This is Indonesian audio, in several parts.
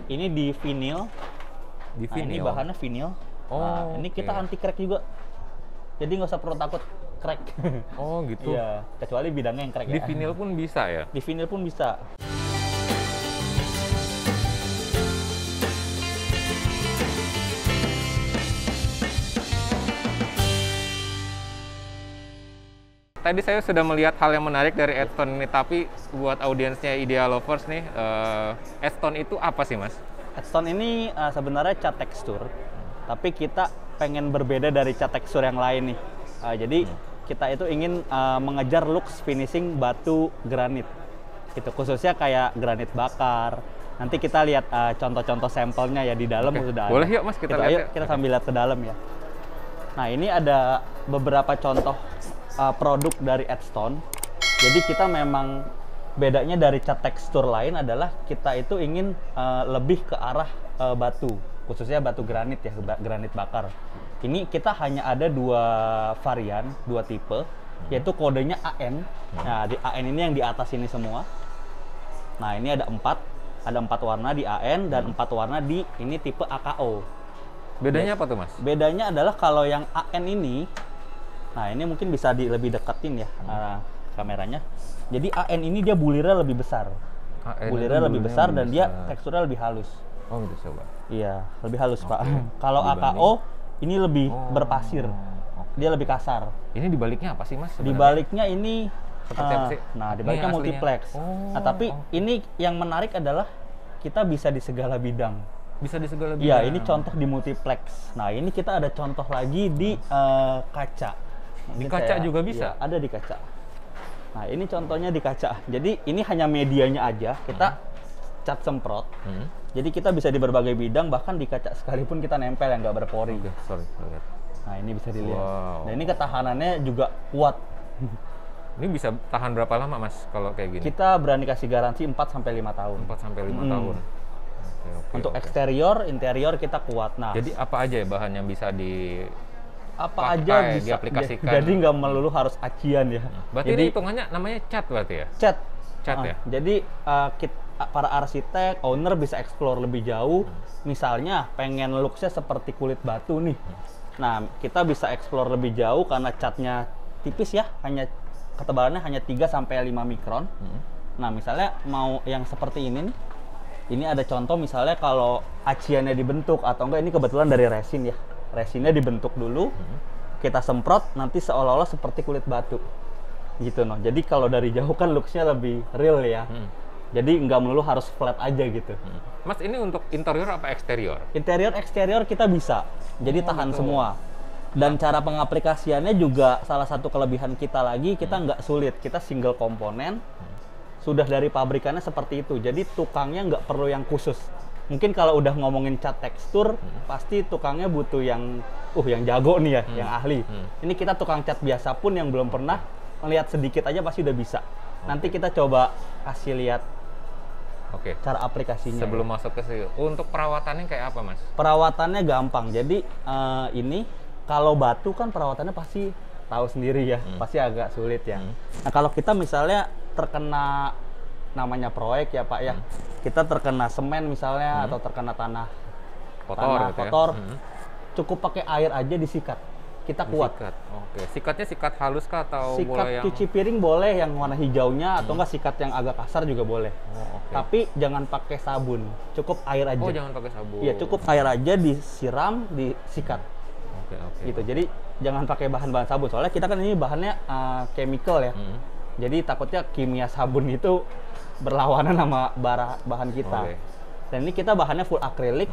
Ini di vinil. Di Nah, vinil. ini bahannya vinil. Oh, Nah, ini kita oke. anti crack juga. Jadi nggak usah perlu takut crack. Oh gitu. Iya, kecuali bidangnya yang crack Di ya. vinil pun bisa ya? Di vinil pun bisa. Tadi saya sudah melihat hal yang menarik dari Edstone ini, tapi buat audiensnya Ideal Lovers nih, Edstone itu apa sih Mas? Edstone ini sebenarnya cat tekstur, tapi kita pengen berbeda dari cat tekstur yang lain nih. Jadi kita itu ingin mengejar looks finishing batu granit. Itu khususnya kayak granit bakar. Nanti kita lihat contoh-contoh sampelnya ya di dalam sudah ada. Boleh yuk Mas kita lihat Ayo yuk. kita sambil lihat ke dalam ya. Nah ini ada beberapa contoh produk dari Edstone. Jadi kita memang bedanya dari cat tekstur lain adalah kita itu ingin lebih ke arah batu, khususnya batu granit ya, granit bakar. Ini kita hanya ada 2 varian, 2 tipe, yaitu kodenya AN. Nah di AN ini yang di atas ini semua. Nah ini ada 4 warna di AN dan 4 warna di ini tipe AKO. Bedanya apa tuh Mas? Bedanya adalah kalau yang AN ini, nah ini mungkin bisa lebih deketin ya kameranya. Jadi AN ini dia bulirnya lebih besar. Bulirnya lebih besar dan dia teksturnya lebih halus. Oh gitu coba. Iya, lebih halus Pak. Kalau AKO ini lebih berpasir. Dia lebih kasar. Ini dibaliknya apa sih Mas? Di baliknya ini Seperti apa sih? nah, di Ini baliknya aslinya. multiplex. Nah, tapi ini yang menarik adalah kita bisa di segala bidang. Bisa di segala bidang. Iya, ini contoh di multiplex. Nah, ini kita ada contoh lagi di kaca. Di Mungkin kaca juga bisa? Iya, ada di kaca. Nah, ini contohnya di kaca. Jadi, ini hanya medianya aja. Kita cat semprot. Jadi, kita bisa di berbagai bidang, bahkan di kaca sekalipun kita nempel yang nggak berpori. Oke, sorry, lihat. Nah, ini bisa dilihat. Wow. Dan ini ketahanannya juga kuat. Ini bisa tahan berapa lama Mas kalau kayak gini? Kita berani kasih garansi 4-5 tahun. 4 sampai 5 tahun. Oke, Untuk oke. eksterior, interior kita kuat. Nah, Jadi apa aja ya bahan yang bisa di apa pakai, aja bisa diaplikasikan? jadi nggak melulu harus acian ya. Berarti Jadi ini hitungannya namanya cat berarti ya? cat. Cat ya? Jadi para arsitek, owner bisa explore lebih jauh. Misalnya pengen looksnya seperti kulit batu nih. Nah, kita bisa explore lebih jauh karena catnya tipis ya, hanya ketebalannya hanya 3-5 mikron. Nah, misalnya mau yang seperti ini nih. Ini ada contoh misalnya kalau aciannya dibentuk atau enggak, ini kebetulan dari resin ya. Resinnya dibentuk dulu, kita semprot, nanti seolah-olah seperti kulit batu. Gitu noh. Jadi kalau dari jauh kan looksnya lebih real ya. Jadi nggak melulu harus flat aja gitu. Mas, ini untuk interior apa eksterior? Interior, eksterior kita bisa. Jadi tahan betul. semua. Dan cara pengaplikasiannya juga salah satu kelebihan kita lagi, kita nggak sulit. Kita single komponen, sudah dari pabrikannya seperti itu. Jadi tukangnya nggak perlu yang khusus. Mungkin kalau udah ngomongin cat tekstur, pasti tukangnya butuh yang jago nih ya, yang ahli. Ini kita tukang cat biasa pun yang belum pernah, melihat sedikit aja pasti udah bisa. Nanti kita coba kasih lihat Oke. cara aplikasinya. Sebelum masuk ke situ, untuk perawatannya kayak apa Mas? Perawatannya gampang. Jadi ini kalau batu kan perawatannya pasti tahu sendiri ya, pasti agak sulit ya. Nah kalau kita misalnya terkena namanya proyek ya Pak ya, kita terkena semen misalnya atau terkena tanah Kotor gitu kotor, ya? cukup pakai air aja disikat, kita kuat. Sikat. Oke. Sikatnya sikat halus kah atau Sikat boleh yang cuci piring boleh yang warna hijaunya atau enggak sikat yang agak kasar juga boleh. Oh, oke. Tapi jangan pakai sabun, cukup air aja. Oh, jangan pakai sabun. Iya, cukup air aja disiram, disikat. Oke, oke. Gitu. Jadi jangan pakai bahan-bahan sabun. Soalnya kita kan ini bahannya chemical ya. Jadi takutnya kimia sabun itu berlawanan sama bahan kita. Oke. Dan ini kita bahannya full akrilik.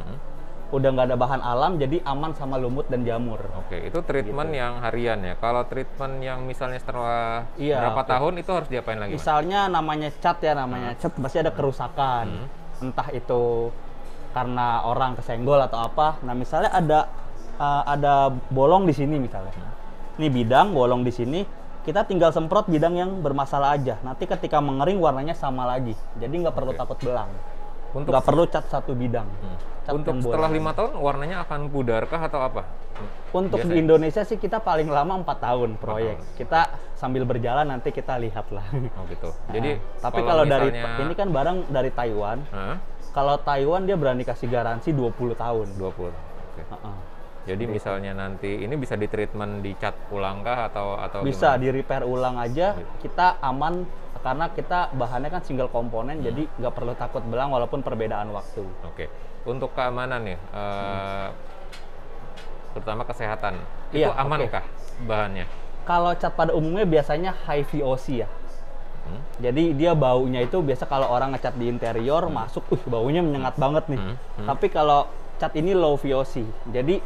Udah nggak ada bahan alam, jadi aman sama lumut dan jamur. Oke, itu treatment yang harian ya. Kalau treatment yang misalnya setelah Iya, berapa oke. tahun itu harus diapain lagi, Mas? Misalnya namanya cat ya, namanya cat pasti ada kerusakan. Entah itu karena orang kesenggol atau apa. Nah, misalnya ada bolong di sini misalnya. Ini bidang bolong di sini, kita tinggal semprot bidang yang bermasalah aja. Nanti ketika mengering warnanya sama lagi. Jadi nggak perlu takut belang. Untuk Nggak perlu cat satu bidang. Cat untuk yang setelah bolong. 5 tahun warnanya akan pudar kah atau apa? Untuk Biasanya? di Indonesia sih kita paling lama 4 tahun proyek. Kita sambil berjalan nanti kita lihat lah. Oh gitu. Jadi Tapi kalau dari misalnya- ini kan barang dari Taiwan. Hah? Kalau Taiwan dia berani kasih garansi 20 tahun. 20. Oke. Heeh. Jadi misalnya nanti ini bisa di treatment, dicat ulang kah atau Bisa gimana? di repair ulang aja, kita aman karena kita bahannya kan single komponen, jadi nggak perlu takut belang walaupun perbedaan waktu. Oke. Untuk keamanan nih, terutama kesehatan, Iya, itu amankah bahannya? Kalau cat pada umumnya biasanya high VOC ya. Jadi dia baunya itu biasa kalau orang ngecat di interior masuk, baunya menyengat banget nih. Tapi kalau cat ini low VOC, jadi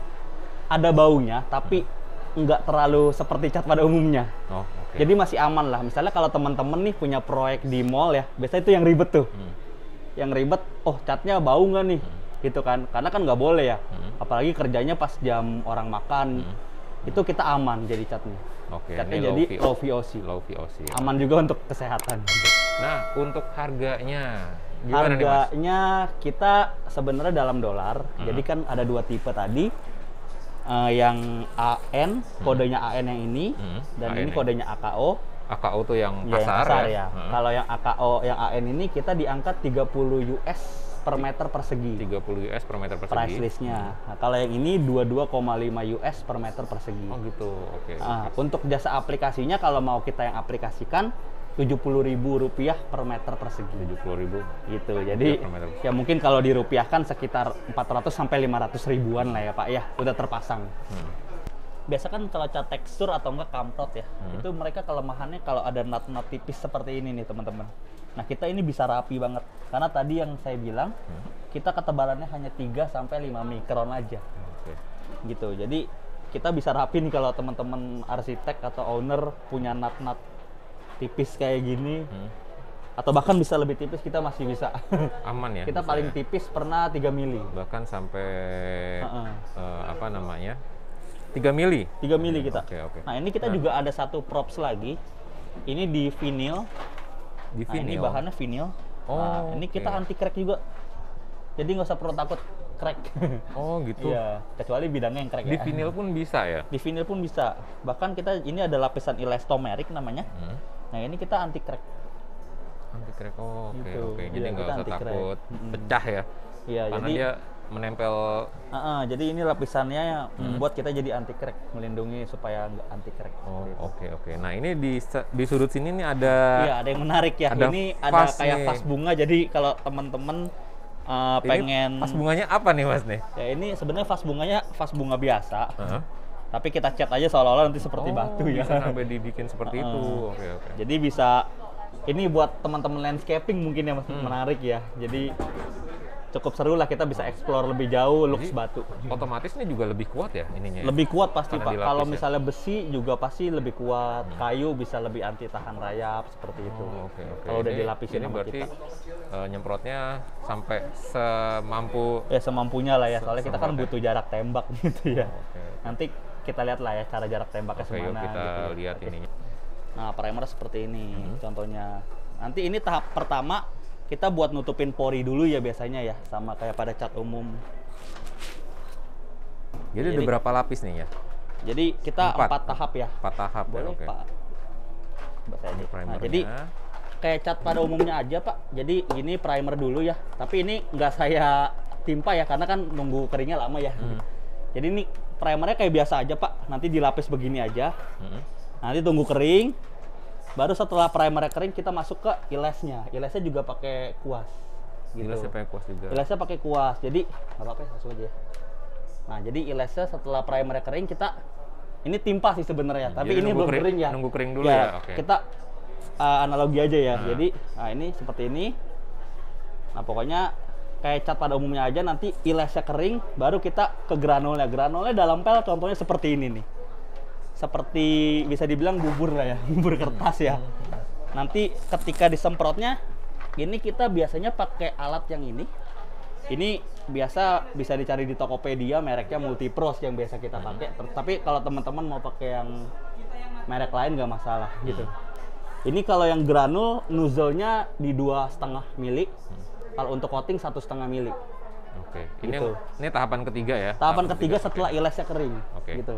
ada baunya tapi nggak terlalu seperti cat pada umumnya. Oh, oke. Jadi masih aman lah. Misalnya kalau teman-teman nih punya proyek di mall ya, biasanya itu yang ribet tuh. Yang ribet, oh catnya bau nggak nih? Gitu kan. Karena kan nggak boleh ya. Apalagi kerjanya pas jam orang makan. Itu kita aman jadi catnya. Oke, Catnya ini jadi low VOC. Low VOC. Ya. Aman juga untuk kesehatan. Nah, untuk harganya gimana nih, Mas? Harganya kita sebenarnya dalam dolar. Jadi kan ada 2 tipe tadi. Yang AN, kodenya AN yang ini, dan AN ini ya. kodenya AKO. AKO tuh yang Ya, yang kasar, kasar ya. ya. Kalau yang AKO, yang AN ini kita diangkat 30 US per meter persegi. 30 US per meter persegi. Price listnya. Nah, kalau yang ini 22,5 US per meter persegi. Oh gitu, oke. Nah, untuk jasa aplikasinya kalau mau kita yang aplikasikan Rp70.000 per meter persegi. 70.000. Gitu. Jadi per meter. ya mungkin kalau dirupiahkan sekitar 400 sampai 500 ribuan lah ya Pak ya, udah terpasang. Biasa kan kalau cat tekstur atau enggak kamprot ya, itu mereka kelemahannya kalau ada nut-nut tipis seperti ini nih teman-teman. Nah kita ini bisa rapi banget, karena tadi yang saya bilang kita ketebalannya hanya 3 sampai 5 mikron aja. Oke. Gitu. Jadi kita bisa rapi nih kalau teman-teman arsitek atau owner punya nut-nut tipis kayak gini, atau bahkan bisa lebih tipis kita masih bisa. Aman ya? Kita bisa paling ya? tipis pernah 3 mili. Bahkan sampai Heeh. apa namanya? 3 mili. 3 mili kita. Oke. Nah ini kita juga ada satu props lagi. Ini di vinyl. Di Nah ini vinyl. bahannya vinyl. Oh, Nah ini kita oke. anti crack juga. Jadi nggak usah perlu takut crack. Oh gitu. Iya, kecuali bidangnya yang crack Di ya. vinyl pun bisa ya? Di vinyl pun bisa. Bahkan kita ini ada lapisan elastomeric namanya. Nah ini kita anti crack. Anti crack. Oh, oke Gitu. oke. Jadi Iya, nggak kita usah anti crack. takut pecah ya? Iya, Karena jadi dia menempel. jadi ini lapisannya yang membuat kita jadi anti crack, melindungi supaya nggak anti crack. Oh, oke. Nah, ini di sudut sini nih ada Iya, ada yang menarik ya. ada Ini ada vas kayak nih. vas bunga. Jadi kalau teman-teman pengen Pas bunganya apa nih, Mas nih? ya ini sebenarnya vas bunganya vas bunga biasa. Heeh. Tapi kita cat aja seolah-olah nanti seperti batu ya. Bisa sampai dibikin seperti itu. Oke. Jadi bisa ini buat teman-teman landscaping mungkin ya Mas, menarik ya. Jadi cukup seru lah, kita bisa explore lebih jauh looks batu. Otomatis ini juga lebih kuat ya ininya. Ya? Lebih kuat pasti Karena Pak. dilapis Kalau ya? misalnya besi juga pasti lebih kuat. Kayu bisa lebih anti tahan rayap seperti itu. Oh, oke. Kalau udah dilapisin ini sama berarti kita. nyemprotnya sampai semampu. Ya semampunya lah ya. Soalnya kita kan semampu. butuh jarak tembak gitu ya. Oke. Nanti kita lihat lah ya cara jarak tembaknya Oke, yuk semana. kita gitu. lihat Oke. ininya. Nah, primer seperti ini contohnya. Nanti ini tahap pertama kita buat nutupin pori dulu ya biasanya ya, sama kayak pada cat umum. Jadi ada berapa lapis nih ya? Jadi kita 4 tahap ya. 4 tahap ya, Boleh oke. Pak. Coba saya Ini aja. Nah, primernya. jadi kayak cat pada umumnya aja Pak. Jadi ini primer dulu ya. Tapi ini nggak saya timpa ya, karena kan nunggu keringnya lama ya. Jadi ini primernya kayak biasa aja Pak. Nanti dilapis begini aja. Nanti tunggu kering. Baru setelah primernya kering kita masuk ke ilesnya. Ilesnya juga pakai kuas. Gitu. Ilesnya pakai kuas juga. Ilesnya pakai kuas. Jadi nggak apa-apa ya, langsung aja. Nah, jadi ilesnya setelah primernya kering kita ini timpa sih sebenarnya, tapi Jadi ini nunggu belum kering ya. nunggu kering dulu ya, oke. Kita analogi aja ya. Jadi, nah ini seperti ini. Nah, pokoknya kayak cat pada umumnya aja, nanti ilesnya kering, baru kita ke granulnya. Granulnya dalam pel contohnya seperti ini nih. Seperti bisa dibilang bubur lah ya, bubur kertas ya. Nanti ketika disemprotnya, ini kita biasanya pakai alat yang ini. Ini biasa bisa dicari di Tokopedia, mereknya Multipros yang biasa kita pakai. Tapi kalau teman-teman mau pakai yang merek lain nggak masalah gitu. Ini kalau yang granul nozzle-nya di 2,5 mili. Kalau untuk coating 1,5 mili. Oke. Ini Gitu. ini tahapan ketiga ya. Tahapan ketiga setelah ilesnya kering. Oke. Gitu.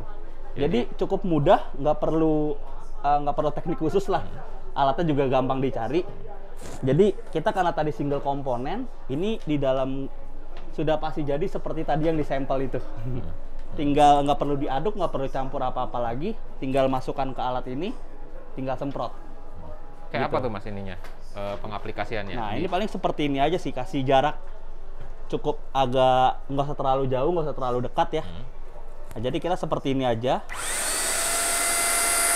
Jadi cukup mudah, nggak perlu teknik khusus lah. Alatnya juga gampang dicari. Jadi kita karena tadi single komponen, ini di dalam sudah pasti jadi seperti tadi yang di sampel itu. Tinggal nggak perlu diaduk, nggak perlu campur apa-apa lagi, tinggal masukkan ke alat ini, tinggal semprot. Kayak Gitu. apa tuh Mas ininya? Pengaplikasiannya? Nah, ini paling seperti ini aja sih, kasih jarak cukup agak nggak usah terlalu jauh, nggak usah terlalu dekat ya. Nah, jadi kita seperti ini aja.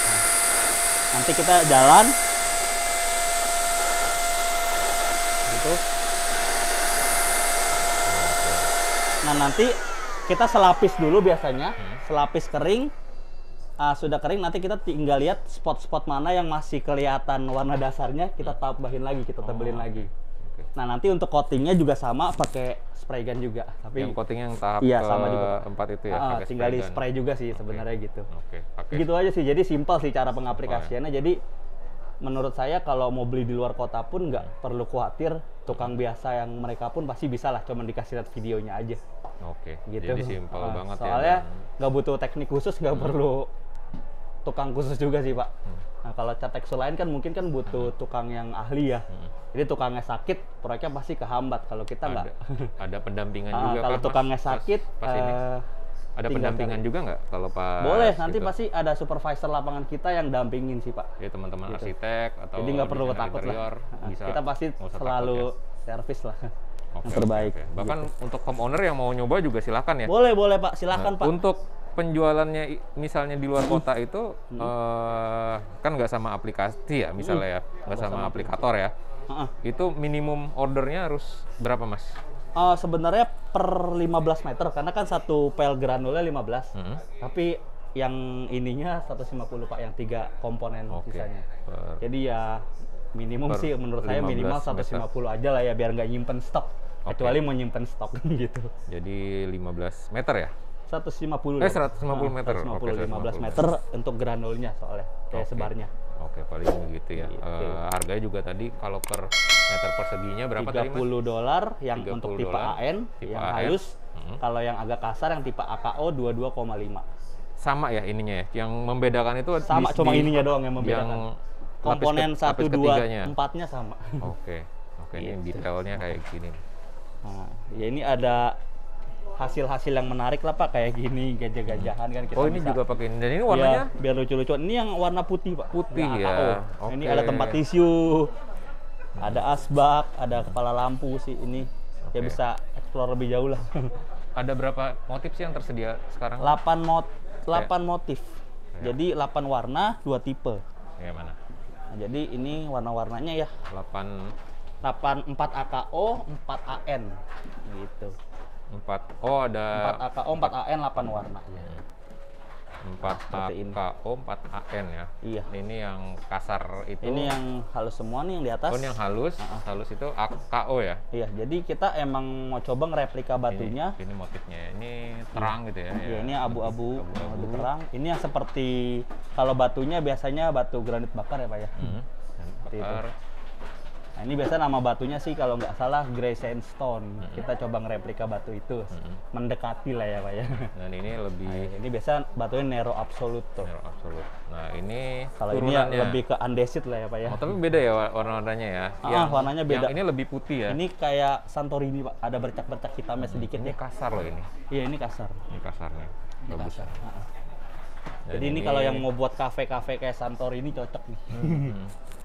Nah, nanti kita jalan. Gitu. Nah, nanti kita selapis dulu biasanya, selapis kering. Sudah kering, nanti kita tinggal lihat spot-spot mana yang masih kelihatan warna dasarnya, kita tambahin lagi, kita tebelin lagi. Oke. Nah, nanti untuk coatingnya juga sama, pakai spray gun juga. Tapi Yang coatingnya yang tahap iya, sama juga. keempat itu ya? pakai tinggal di gun. spray juga sih sebenarnya gitu. Oke, pakai. Gitu aja sih, jadi simpel sih cara pengaplikasiannya. Jadi menurut saya kalau mau beli di luar kota pun nggak perlu khawatir, tukang biasa yang mereka pun pasti bisa lah, cuma dikasih lihat videonya aja. Oke, Gitu. jadi simpel banget ya. Soalnya dan- nggak butuh teknik khusus, nggak perlu tukang khusus juga sih Pak. Nah, kalau cat tekstur lain kan mungkin kan butuh tukang yang ahli ya. Jadi tukangnya sakit, proyeknya pasti kehambat. Kalau kita nggak. ada pendampingan juga Kalau kah, Mas? tukangnya Pas- sakit, pas ini. Ada tinggal pendampingan cari. juga nggak kalau Pak? Boleh, nanti pasti ada supervisor lapangan kita yang dampingin sih Pak. Ya teman-teman Gitu. arsitek atau Jadi nggak perlu desainer takut interior lah. bisa, Kita pasti nggak usah selalu takut ya. servis lah. Oke, Yang terbaik. oke. Bahkan Gitu. untuk homeowner yang mau nyoba juga silakan ya. Boleh Pak, silakan Nah, Pak. Untuk penjualannya misalnya di luar kota itu kan nggak sama aplikasi ya misalnya ya, nggak sama aplikator ya. Heeh. Itu minimum ordernya harus berapa Mas? Sebenarnya per 15 meter, karena kan satu pel granulnya 15. Hmm. Tapi yang ininya 150 Pak, yang 3 komponen Oke. sisanya. Per- Jadi ya minimum per sih menurut saya 15 minimal meter. 150 aja lah ya, biar nggak nyimpen stok. Oke. Kecuali mau nyimpen stok gitu. Jadi 15 meter ya? 150 Eh, lah. 150 meter. 150, Oke, 15 150 meter untuk granulnya soalnya, kayak Oke. sebarnya. Oke, paling begitu ya. Gitu. Harganya juga tadi kalau per meter perseginya berapa tadi Mas? $30 yang 30 untuk tipe dolar, AN, tipe yang AN. halus. Hmm. Kalau yang agak kasar yang tipe AKO 22,5. Sama ya ininya ya. Yang membedakan itu Sama, cuma ininya doang yang membedakan. Yang Komponen lapis 1, 2, ketiganya. 4-nya sama. Oke. Oke, ini Gitu. detailnya kayak gini. Nah, ya ini ada hasil-hasil yang menarik lah Pak, kayak gini gajah-gajahan kan kita Oh, ini bisa. juga pakai ini. Dan ini Iya, warnanya biar lucu-lucu. Ini yang warna putih Pak. Putih Yang ya, AKO. Ini oke. ada tempat tisu, ada asbak, ada kepala lampu sih ini. Ya Oke. bisa explore lebih jauh lah. ada berapa motif sih yang tersedia sekarang? 8 motif. Ya. Jadi 8 warna, 2 tipe. Kayak mana? Nah, jadi ini warna-warnanya ya 8 4 AKO, 4 AN gitu. 4. Oh, ada 4 AKO, 4 AN, 8 warna. 4 Seperti ini. AKO, 4 AN ya. Iya. Ini yang kasar itu. Ini yang halus semua nih yang di atas. Oh, ini yang halus. Halus itu AKO ya. Iya, jadi kita emang mau coba ngereplika batunya. Ini motifnya. Ini terang gitu ya. Iya, ini abu-abu, Abu-abu. lebih terang. Ini yang seperti kalau batunya biasanya batu granit bakar ya Pak ya. Hmm. Yang Seperti itu. bakar. Nah, ini biasa nama batunya sih kalau nggak salah Grey Sandstone. Kita coba ngereplika batu itu, mendekati lah ya Pak ya. Dan ini lebih Nah, ini biasa batunya Nero Absolute tuh. Nero Absolute. Nah, ini Kalau ini ya turunannya. lebih ke undesit lah ya Pak ya. Oh, tapi beda ya warna-warnanya ya. Warnanya beda. Yang ini lebih putih ya. Ini kayak Santorini Pak, ada bercak-bercak hitamnya sedikit Ini ya. kasar loh ini. Iya, ini kasar. Ini kasarnya. Bagus. Kasar. Dan Jadi ini kalau yang mau buat kafe-kafe kayak Santorini cocok nih.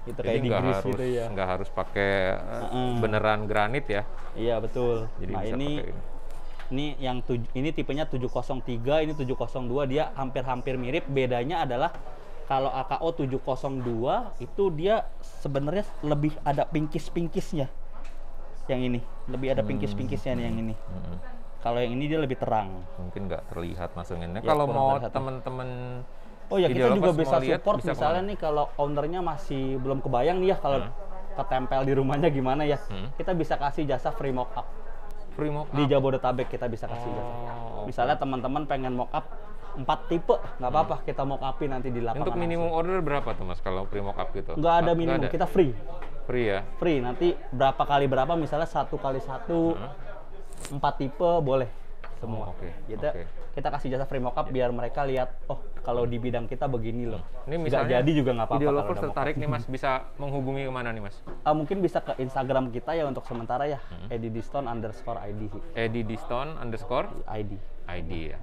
Itu Jadi kayak di nggak Greece harus gitu ya. nggak harus pakai beneran granit ya. Iya betul. Jadi Nah bisa ini pakai ini yang ini tipenya 703, ini 702, dia hampir-hampir mirip. Bedanya adalah kalau AKO 702 itu dia sebenarnya lebih ada pinkis-pinkisnya. Yang ini lebih ada pinkis-pinkisnya nih yang ini. Kalau yang ini dia lebih terang. Mungkin nggak terlihat maksudnya. Ya, Kalau kurang mau terlihat. teman-teman Oh ya, kita Ideal juga Lovers bisa mau lihat, support bisa misalnya kemana? nih kalau ownernya masih belum kebayang nih ya kalau ketempel di rumahnya gimana ya. Kita bisa kasih jasa free mock up. free mock Di Jabodetabek kita bisa kasih jasa. Oh, Misalnya teman-teman pengen mock up 4 tipe, nggak apa-apa kita mock upin nanti di lapangan. Untuk minimum order berapa tuh Mas kalau free mock up gitu? Nggak ada minimum, kita free. Free ya. Free, nanti berapa kali berapa, misalnya 1 kali 1, 4 tipe boleh. semua. Oh, oke. Kita kasih jasa free mockup biar mereka lihat, oh kalau di bidang kita begini loh. Ini Nggak misalnya jadi juga nggak apa-apa. Idea kalau Lovers ada tertarik nih Mas, bisa menghubungi kemana nih Mas? mungkin bisa ke Instagram kita ya untuk sementara ya, @edidiston_id sih. edidiston_id ID. ya.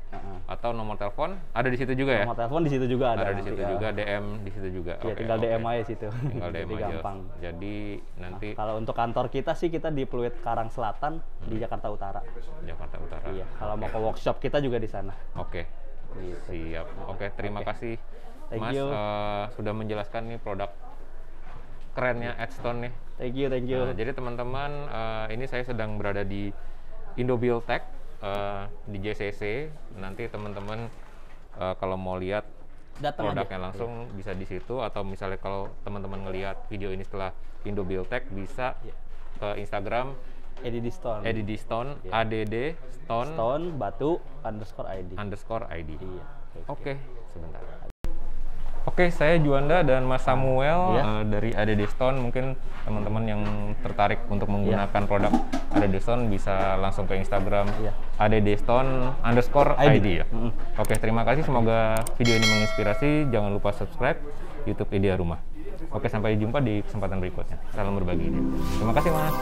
Atau nomor telepon ada di situ juga ya? Nomor telepon di situ juga ada. Ada di situ juga, DM di situ juga. Iya, Oke, tinggal oke. DM aja situ. Tinggal DM Jadi aja. gampang. Jadi nanti Kalau untuk kantor kita sih kita di Pluit Karang Selatan di Jakarta Utara. Jakarta Utara. Iya, kalau mau ke workshop kita juga di sana. Oke. Gitu. Siap. Oke, terima kasih Thank Mas you. Sudah menjelaskan nih produk kerennya Edstone nih. Thank you. Nah, jadi teman-teman, ini saya sedang berada di Indobuild Tech di JCC. Nanti teman-teman kalau mau lihat Datang produknya aja. langsung bisa di situ, atau misalnya kalau teman-teman ngelihat video ini setelah Indobuild Tech bisa ke Instagram Edidiston. edidiston Iya. add_stone Stone batu _id. _id. Iya. Oke, sebentar. Oke, saya Juanda dan Mas Samuel Iya. dari ADD Stone. Mungkin teman-teman yang tertarik untuk menggunakan produk ADD Stone bisa langsung ke Instagram Iya. add_stone_id ya. Oke, terima kasih. Semoga video ini menginspirasi. Jangan lupa subscribe YouTube Idea Rumah. Oke, sampai jumpa di kesempatan berikutnya. Salam berbagi ide. Terima kasih, Mas.